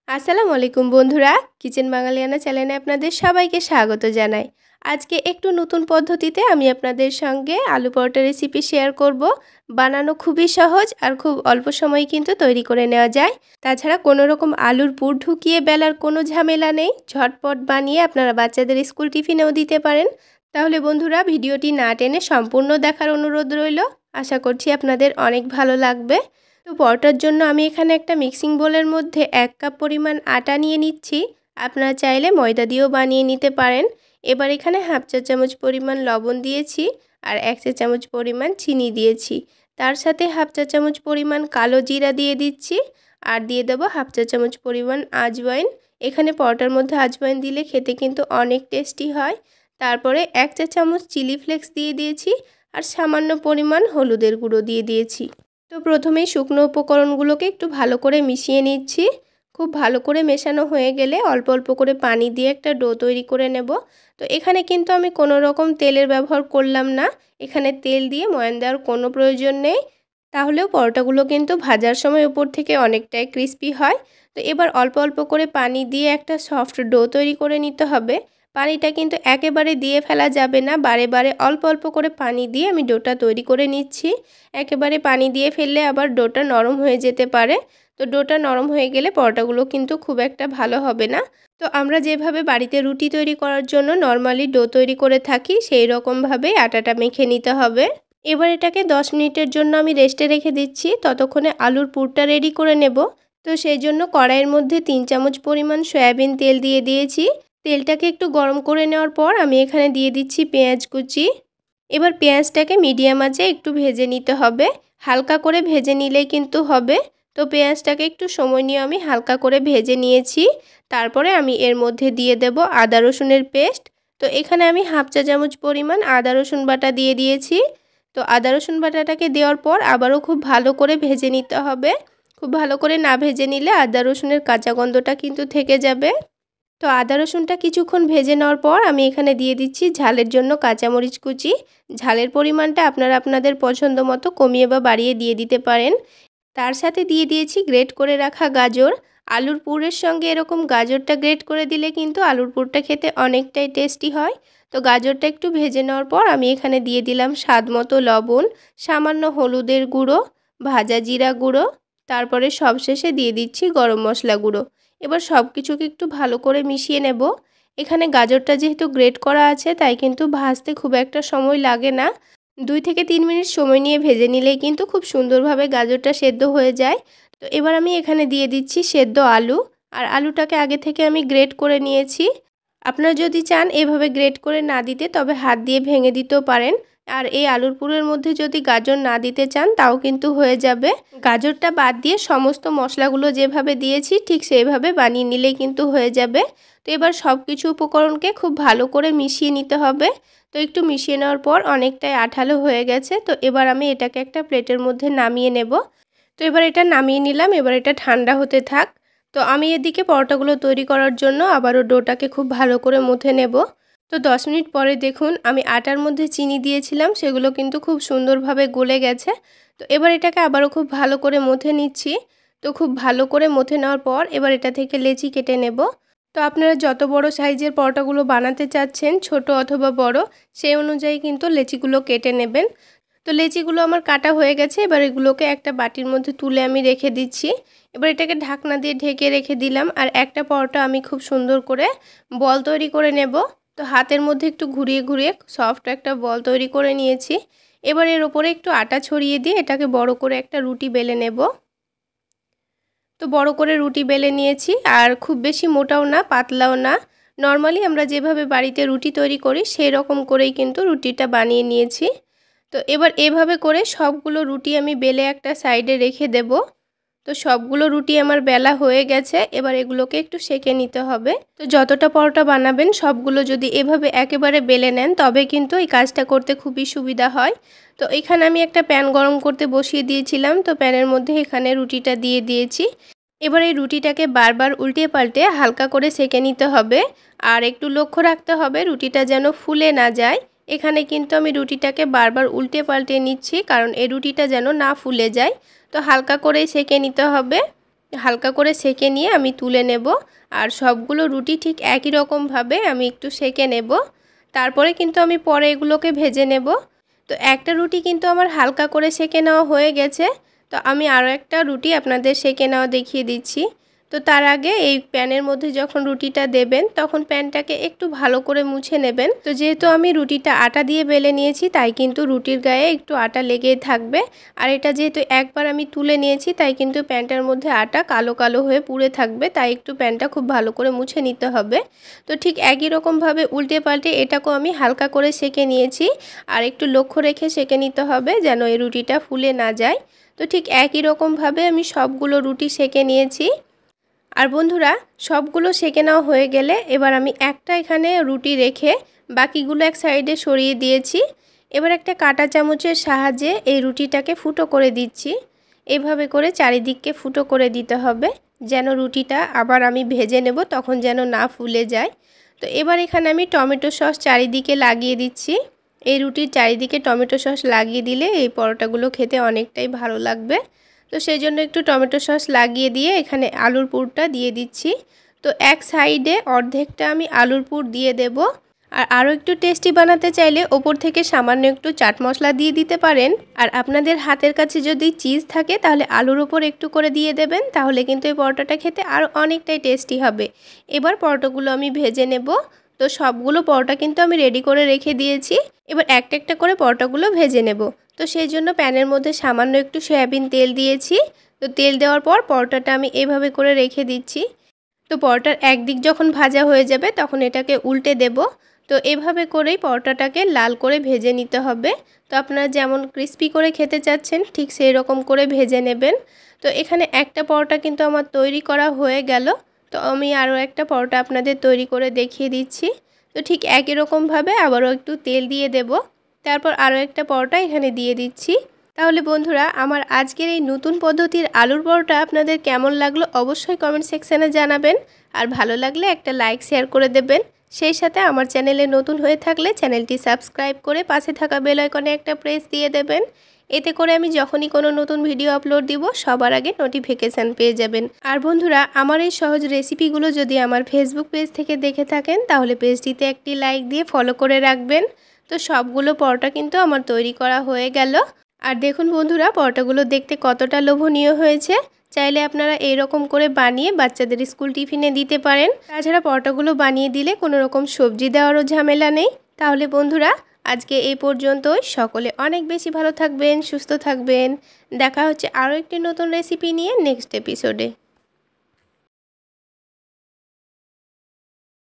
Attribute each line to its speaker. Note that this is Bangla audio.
Speaker 1: আসসালামু আলাইকুম বন্ধুরা, কিচেন বাঙালিয়ানা চ্যানেলে আপনাদের সবাইকে স্বাগত জানাই। আজকে একটু নতুন পদ্ধতিতে আমি আপনাদের সঙ্গে আলু পরোটা রেসিপি শেয়ার করব। বানানো খুবই সহজ আর খুব অল্প সময়ে কিন্তু তৈরি করে নেওয়া যায়। তাছাড়া কোনো রকম আলুর পুর ঢুকিয়ে বেলার কোনো ঝামেলা নেই। ঝটপট বানিয়ে আপনারা বাচ্চাদের স্কুল টিফিনেও দিতে পারেন। তাহলে বন্ধুরা, ভিডিওটি না টেনে সম্পূর্ণ দেখার অনুরোধ রইল। আশা করছি আপনাদের অনেক ভালো লাগবে। তো পরোটার জন্য আমি এখানে একটা মিক্সিং বোলের মধ্যে 1 কাপ পরিমাণ আটা নিয়ে নিচ্ছি। আপনারা চাইলে ময়দা দিয়েও বানিয়ে নিতে পারেন। এবার এখানে হাফ চা চামচ পরিমাণ লবণ দিয়েছি আর 1 চা চামচ পরিমাণ চিনি দিয়েছি। তার সাথে হাফ চা চামচ পরিমাণ কালো জিরা দিয়ে দিচ্ছি আর দিয়ে দেবো হাফ চা চামচ পরিমাণ আজওয়াইন। এখানে পরোটার মধ্যে আজওয়াইন দিলে খেতে কিন্তু অনেক টেস্টি হয়। তারপরে 1 চা চামচ চিলি ফ্লেক্স দিয়ে দিয়েছি আর সামান্য পরিমাণ হলুদের গুঁড়ো দিয়ে দিয়েছি। তো প্রথমেই শুকনো উপকরণগুলোকে একটু ভালো করে মিশিয়ে নিচ্ছি। খুব ভালো করে মেশানো হয়ে গেলে অল্প অল্প করে পানি দিয়ে একটা ডো তৈরি করে নেব। তো এখানে কিন্তু আমি কোনো রকম তেলের ব্যবহার করলাম না। এখানে তেল দিয়ে ময়ান দেওয়ার কোনো প্রয়োজন নেই। তাহলেও পরোটাগুলো কিন্তু ভাজার সময় উপর থেকে অনেকটাই ক্রিস্পি হয়। তো এবার অল্প অল্প করে পানি দিয়ে একটা সফট ডো তৈরি করে নিতে হবে। পানিটা কিন্তু একেবারে দিয়ে ফেলা যাবে না, বারে বারে অল্প অল্প করে পানি দিয়ে আমি ডোটা তৈরি করে নিচ্ছি। একেবারে পানি দিয়ে ফেললে আবার ডোটা নরম হয়ে যেতে পারে। তো ডোটা নরম হয়ে গেলে পরোটাগুলো কিন্তু খুব একটা ভালো হবে না। তো আমরা যেভাবে বাড়িতে রুটি তৈরি করার জন্য নর্মালি ডো তৈরি করে থাকি, সেই রকমভাবেই আটাটা মেখে নিতে হবে। এবার এটাকে 10 মিনিটের জন্য আমি রেস্টে রেখে দিচ্ছি। ততক্ষণে আলুর পুরটা রেডি করে নেব। তো সেই জন্য কড়াইয়ের মধ্যে 3 চামচ পরিমাণ সয়াবিন তেল দিয়ে দিয়েছি। তেলটাকে একটু গরম করে নেওয়ার পর আমি এখানে দিয়ে দিচ্ছি পেঁয়াজ কুচি। এবার পেঁয়াজটাকে মিডিয়াম আঁচে একটু ভেজে নিতে হবে। হালকা করে ভেজে নিলেই কিন্তু হবে। তো পেঁয়াজটাকে একটু সময় নিয়ে আমি হালকা করে ভেজে নিয়েছি। তারপরে আমি এর মধ্যে দিয়ে দেব আদা রসুনের পেস্ট। তো এখানে আমি হাফ চা চামচ পরিমাণ আদা রসুন বাটা দিয়ে দিয়েছি। তো আদা রসুন বাটাটাকে দেওয়ার পর আবারও খুব ভালো করে ভেজে নিতে হবে। খুব ভালো করে না ভেজে নিলে আদা রসুনের কাঁচা গন্ধটা কিন্তু থেকে যাবে। তো আদা রসুনটা কিছুক্ষণ ভেজে নেওয়ার পর আমি এখানে দিয়ে দিচ্ছি ঝালের জন্য কাঁচামরিচ কুচি। ঝালের পরিমাণটা আপনারা আপনাদের পছন্দ মতো কমিয়ে বা বাড়িয়ে দিয়ে দিতে পারেন। তার সাথে দিয়ে দিয়েছি গ্রেট করে রাখা গাজর। আলুর পুরের সঙ্গে এরকম গাজরটা গ্রেট করে দিলে কিন্তু আলুর পুরটা খেতে অনেকটাই টেস্টি হয়। তো গাজরটা একটু ভেজে নেওয়ার পর আমি এখানে দিয়ে দিলাম স্বাদ মতো লবণ, সামান্য হলুদের গুঁড়ো, ভাজা জিরা গুঁড়ো, তারপরে সবশেষে দিয়ে দিচ্ছি গরম মশলা গুঁড়ো। এবার সব কিছুকে একটু ভালো করে মিশিয়ে নেব। এখানে গাজরটা যেহেতু গ্রেট করা আছে তাই কিন্তু ভাজতে খুব একটা সময় লাগে না। 2 থেকে 3 মিনিট সময় নিয়ে ভেজে নিলেই কিন্তু খুব সুন্দরভাবে গাজরটা সেদ্ধ হয়ে যায়। তো এবার আমি এখানে দিয়ে দিচ্ছি সেদ্ধ আলু। আর আলুটাকে আগে থেকে আমি গ্রেট করে নিয়েছি। আপনারা যদি চান এভাবে গ্রেট করে না দিতে, তবে হাত দিয়ে ভেঙে দিতেও পারেন। আর এই আলুর পুরের মধ্যে যদি গাজর না দিতে চান তাও কিন্তু হয়ে যাবে। গাজরটা বাদ দিয়ে সমস্ত মশলাগুলো যেভাবে দিয়েছি ঠিক সেইভাবে বানিয়ে নিলেই কিন্তু হয়ে যাবে। তো এবার সব কিছু উপকরণকে খুব ভালো করে মিশিয়ে নিতে হবে। তো একটু মিশিয়ে নেওয়ার পর অনেকটাই আঠালো হয়ে গেছে। তো এবার আমি এটাকে একটা প্লেটের মধ্যে নামিয়ে নেব। তো এবার এটা নামিয়ে নিলাম। এবার এটা ঠান্ডা হতে থাক। তো আমি এদিকে পরোটাগুলো তৈরি করার জন্য আবারও ডোটাকে খুব ভালো করে মুথে নেব। তো 10 মিনিট পরে দেখুন আমি আটার মধ্যে চিনি দিয়েছিলাম, সেগুলো কিন্তু খুব সুন্দরভাবে গলে গেছে। তো এবার এটাকে আবারও খুব ভালো করে মুথে নিচ্ছি। তো খুব ভালো করে মুথে নেওয়ার পর এবার এটা থেকে লেচি কেটে নেব। তো আপনারা যত বড় সাইজের পরোটাগুলো বানাতে চাচ্ছেন, ছোট অথবা বড়, সেই অনুযায়ী কিন্তু লেচিগুলো কেটে নেবেন। তো লেচিগুলো আমার কাটা হয়ে গেছে। এবার এগুলোকে একটা বাটির মধ্যে তুলে আমি রেখে দিচ্ছি। এবার এটাকে ঢাকনা দিয়ে ঢেকে রেখে দিলাম। আর একটা পরোটা আমি খুব সুন্দর করে বল তৈরি করে নেব। তো হাতের মধ্যে একটু ঘুরিয়ে ঘুরিয়ে সফট একটা বল তৈরি করে নিয়েছি। এবার এর ওপরে একটু আটা ছড়িয়ে দিয়ে এটাকে বড় করে একটা রুটি বেলে নেব। তো বড় করে রুটি বেলে নিয়েছি। আর খুব বেশি মোটাও না, পাতলাও না, নর্মালি আমরা যেভাবে বাড়িতে রুটি তৈরি করি সেই রকম করেই কিন্তু রুটিটা বানিয়ে নিয়েছি। তো এবার এভাবে করে সবগুলো রুটি আমি বেলে একটা সাইডে রেখে দেব। তো সবগুলো রুটি আমার বেলা হয়ে গেছে। এবার এগুলোকে একটু সেঁকে নিতে হবে। তো যতটা পরোটা বানাবেন সবগুলো যদি এভাবে একেবারে বেলে নেন তবে কিন্তু এই কাজটা করতে খুবই সুবিধা হয়। তো এখানে আমি একটা প্যান গরম করতে বসিয়ে দিয়েছিলাম। তো প্যানের মধ্যে এখানে রুটিটা দিয়ে দিয়েছি। এবার এই রুটিটাকে বারবার উল্টে পাল্টে হালকা করে সেঁকে নিতে হবে। আর একটু লক্ষ্য রাখতে হবে রুটিটা যেন ফুলে না যায়। এখানে কিন্তু আমি রুটিটাকে বারবার উল্টে পাল্টে নিচ্ছি, কারণ এই রুটিটা যেন না ফুলে যায়। তো হালকা করেই সেঁকে নিতে হবে। হালকা করে সেকে নিয়ে আমি তুলে নেব। আর সবগুলো রুটি ঠিক একই রকমভাবে আমি একটু সেকে নেব। তারপরে কিন্তু আমি পরে এগুলোকে ভেজে নেব। তো একটা রুটি কিন্তু আমার হালকা করে সেকে নেওয়া হয়ে গেছে। তো আমি আরও একটা রুটি আপনাদের সেকে নেওয়া দেখিয়ে দিচ্ছি। তো তার আগে এই প্যানের মধ্যে যখন রুটিটা দেবেন তখন প্যানটাকে একটু ভালো করে মুছে নেবেন। তো যেহেতু আমি রুটিটা আটা দিয়ে বেলে নিয়েছি তাই কিন্তু রুটির গায়ে একটু আটা লেগেই থাকবে। আর এটা যেহেতু একবার আমি তুলে নিয়েছি তাই কিন্তু প্যানটার মধ্যে আটা কালো কালো হয়ে পুড়ে থাকবে, তাই একটু প্যানটা খুব ভালো করে মুছে নিতে হবে। তো ঠিক একই রকমভাবে উল্টে পাল্টে এটাকেও আমি হালকা করে সেকে নিয়েছি। আর একটু লক্ষ্য রেখে সেকে নিতে হবে যেন এই রুটিটা ফুলে না যায়। তো ঠিক একই রকমভাবে আমি সবগুলো রুটি সেকে নিয়েছি। আর বন্ধুরা, সবগুলো সেকে নেওয়া হয়ে গেলে এবার আমি একটা এখানে রুটি রেখে বাকিগুলো এক সাইডে সরিয়ে দিয়েছি। এবার একটা কাঁটা চামচের সাহায্যে এই রুটিটাকে ফুটো করে দিচ্ছি। এভাবে করে চারিদিককে ফুটো করে দিতে হবে যেন রুটিটা আবার আমি ভেজে নেব তখন যেন না ফুলে যায়। তো এবার এখানে আমি টমেটো সস চারিদিকে লাগিয়ে দিচ্ছি। এই রুটির চারিদিকে টমেটো সস লাগিয়ে দিলে এই পরোটাগুলো খেতে অনেকটাই ভালো লাগবে। তো সেই জন্য একটু টমেটো সস লাগিয়ে দিয়ে এখানে আলুর পুরটা দিয়ে দিচ্ছি। তো এক সাইডে অর্ধেকটা আমি আলুর পুর দিয়ে দেব। আর আরও একটু টেস্টি বানাতে চাইলে ওপর থেকে সামান্য একটু চাট মশলা দিয়ে দিতে পারেন। আর আপনাদের হাতের কাছে যদি চিজ থাকে তাহলে আলুর ওপর একটু করে দিয়ে দেবেন, তাহলে কিন্তু এই পরোটাটা খেতে আরও অনেকটাই টেস্টি হবে। এবার পরোটাগুলো আমি ভেজে নেব। তো সবগুলো পরোটা কিন্তু আমি রেডি করে রেখে দিয়েছি। এবার একটা একটা করে পরোটাগুলো ভেজে নেব। তো সেই জন্য প্যানের মধ্যে সামান্য একটু সয়াবিন তেল দিয়েছি। তো তেল দেওয়ার পর পরোটাটা আমি এভাবে করে রেখে দিচ্ছি। তো পরোটার একদিক যখন ভাজা হয়ে যাবে তখন এটাকে উল্টে দেব। তো এভাবে করেই পরোটাটাকে লাল করে ভেজে নিতে হবে। তো আপনারা যেমন ক্রিস্পি করে খেতে চাচ্ছেন ঠিক সেই রকম করে ভেজে নেবেন। তো এখানে একটা পরোটা কিন্তু আমার তৈরি করা হয়ে গেল। তো আমি আরও একটা পরোটা আপনাদের তৈরি করে দেখিয়ে দিচ্ছি। তো ঠিক একই রকমভাবে আবারও একটু তেল দিয়ে দেব। তারপর আরও একটা পরোটা এখানে দিয়ে দিচ্ছি। তাহলে বন্ধুরা, আমার আজকের এই নতুন পদ্ধতির আলুর পরোটা আপনাদের কেমন লাগলো অবশ্যই কমেন্ট সেকশানে জানাবেন। আর ভালো লাগলে একটা লাইক শেয়ার করে দেবেন। সেই সাথে আমার চ্যানেলে নতুন হয়ে থাকলে চ্যানেলটি সাবস্ক্রাইব করে পাশে থাকা বেল আইকনে একটা প্রেস দিয়ে দেবেন। এতে করে আমি যখনই কোনো নতুন ভিডিও আপলোড দিব সবার আগে নোটিফিকেশান পেয়ে যাবেন। আর বন্ধুরা, আমার এই সহজ রেসিপিগুলো যদি আমার ফেসবুক পেজ থেকে দেখে থাকেন তাহলে পেজটিতে একটি লাইক দিয়ে ফলো করে রাখবেন। তো সবগুলো পরোটা কিন্তু আমার তৈরি করা হয়ে গেল। আর দেখুন বন্ধুরা, পরোটাগুলো দেখতে কতটা লোভনীয় হয়েছে। চাইলে আপনারা এইরকম করে বানিয়ে বাচ্চাদের স্কুল টিফিনে দিতে পারেন। তাছাড়া পরোটাগুলো বানিয়ে দিলে কোনো রকম সবজি দেওয়ারও ঝামেলা নেই। তাহলে বন্ধুরা, আজকে এই পর্যন্তই। সকলে অনেক বেশি ভালো থাকবেন, সুস্থ থাকবেন। দেখা হচ্ছে আরও একটি নতুন রেসিপি নিয়ে নেক্সট এপিসোডে।